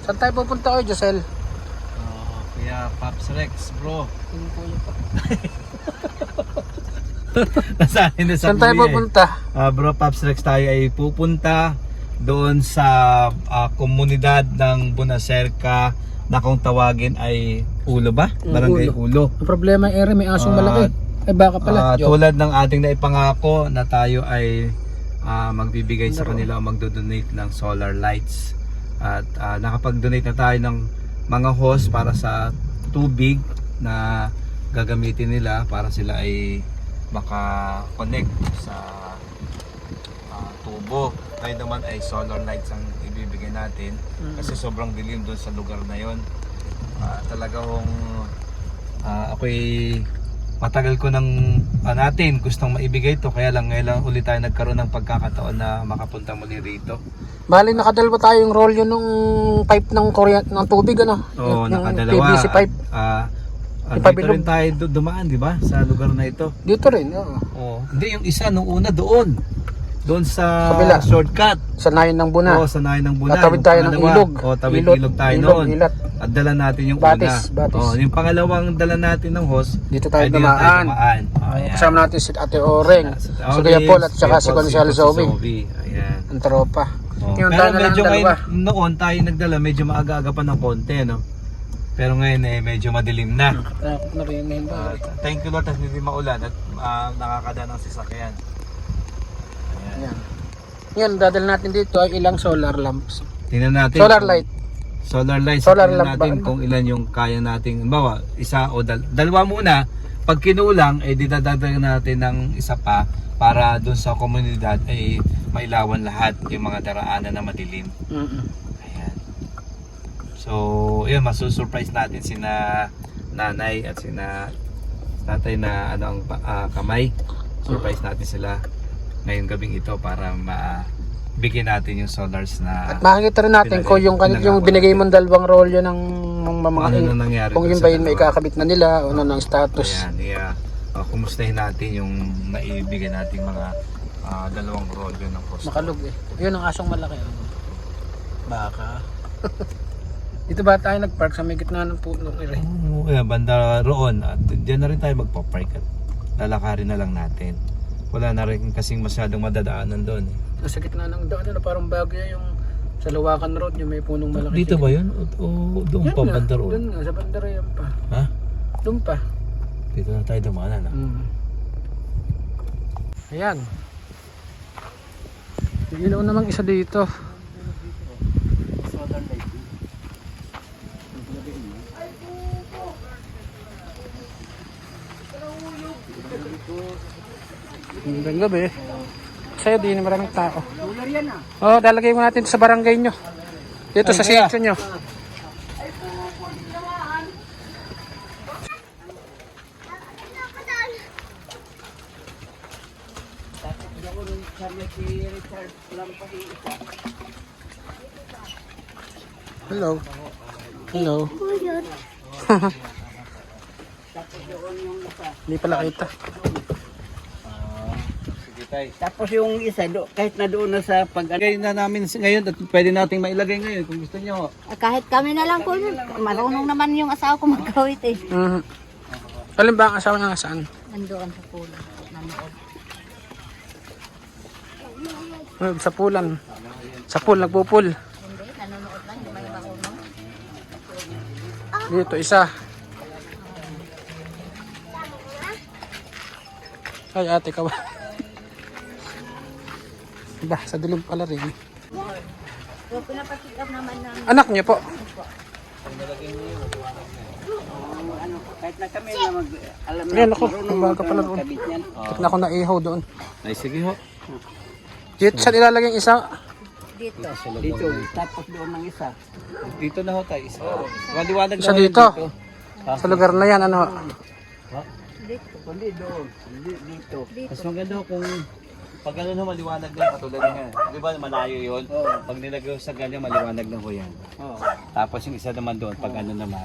Saan tayo pupunta kayo, Josel? Kaya Pops Rex, bro. Yung kuya pa. Saan tayo pupunta? Bro, Pops Rex, tayo ay pupunta doon sa komunidad ng Bunacerca na kung tawagin ay Ulo ba? Barangay Ulo. Ang problema ay may asong malaki. Ay baka pala. Tulad ng ating naipangako na tayo ay magbibigay sa kanila o magdo-donate ng solar lights. At nakapag-donate na tayo ng mga hose para sa tubig na gagamitin nila para sila ay maka-connect sa tubo. Tayo naman ay solar lights ang ibibigay natin kasi sobrang dilim doon sa lugar na yon. Talagang ako'y matagal ko nang natin gustong maibigay to, kaya lang ngayon lang ulit tayo nagkaroon ng pagkakataon na makapunta muli rito. Bali nakadalawa tayong rolyo nung pipe ng ng tubig ano? Oo, yung nakadalawa. PVC pipe. Dito rin tayo dumaan, di ba? Sa lugar na ito. Dito rin, oo. Oo. Hindi, yung isa nung una doon. Doon sa kabila. Shortcut. Sa Nayon ng Buna. Oo, sa Nayon ng Buna. Tatawid tayo ng ilog. Oo, tawid ilog tayo noon. Ilat. At dala natin yung Batis. una. Oo, yung pangalawang dala natin ng hose. Dito tayo ay dumaan. Kasama natin si Ate Oreng, si Kuya Paul at saka si Gonzalo Zoe. Ayan. Ang tropa. Yung Pero tayo na medyo lang dalawa. noon tayo nagdala, medyo maaga-aga pa ng konti, no? Pero ngayon medyo madilim na. Nakakot na rin yung Thank you Lord at hindi maulan at nakakadaan ng sasakyan. Ayan. Yan, dadal natin dito ay ilang solar lamps. Tingnan natin. Solar light. Solar light. Solar Tingnan lamp natin ba? kung ilan yung kaya nating, bawa, isa o dalawa muna. Pag kinulang, didadagdagan natin ng isa pa para dun sa komunidad ay mailawan lahat yung mga daraanan na madilim. Ayan. So, yun, masusurprise natin sina nanay at sina tatay na kamay. Surprise natin sila ngayong gabing ito para bigyan natin yung solars na At makikita rin natin kung yung binigay mong dalawang rolyo ng mga kung yun ba yun may kakabit na nila o ano ng status. Ayan, kumustahin natin yung naibigay nating mga dalawang rolyo ng post. Makalog eh. Yun ang asong malaki. Baka. Dito ba tayo nagpark sa may gitna ng puno rin? Oo, banda roon. At diyan na rin tayo magpa-park at lalakarin na lang natin. Wala na rin kasing masyadong madadaanan doon. Nasa gitna ng daan na parang bagay yung sa Lawakan Road, yung may punong malaki. Dito ba yun? O doon yan pa nga, banda roon? doon nga, sa bandara yan pa. Ha? Doon pa. Dito na tayo dumaan na. Ayan. Yung ilaw namang isa dito. Hanggang gabi. Kasi di na maraming tao. Oh, lalagay mo natin sa barangay nyo. Dito sa section nyo. Hello. Hello. Hindi pala kita. Tapos yung isa, kahit na doon na sa Ilagay na namin ngayon at pwede nating mailagay ngayon kung gusto nyo. Kahit kami na lang po yun. Marunong naman yung asawa ko magkawit eh. Alin ba ang asawa niya saan? Nandoon sa pulo. Nanood. Sa pulan. Sa pool, nagpupul. Hindi, nanonood lang. May marunong. Dito, isa. Ay, ate ka ba? Ba, sa dilim pala rin. So, pinapapick up naman ng Anak niyo po? kahit na kami na alam Ayan ako, ang baga pala doon. kabit niyan. Tignan ko na ihaw doon. Ay sige ho. Dito siya nilalagay yung isa. dito. Dito, tapos doon ng isa. Dito na ho tayo. Maliwanag Isa na ho yun dito. Sa lugar na yan, ano? Dito. Hindi doon, hindi dito. Mas maganda ho kung pag ano na maliwanag na katulad nga. Di ba malayo yun? Pag nilagay sa ganyan maliwanag na ho yan. Oh. Tapos yung isa naman doon pag ano naman.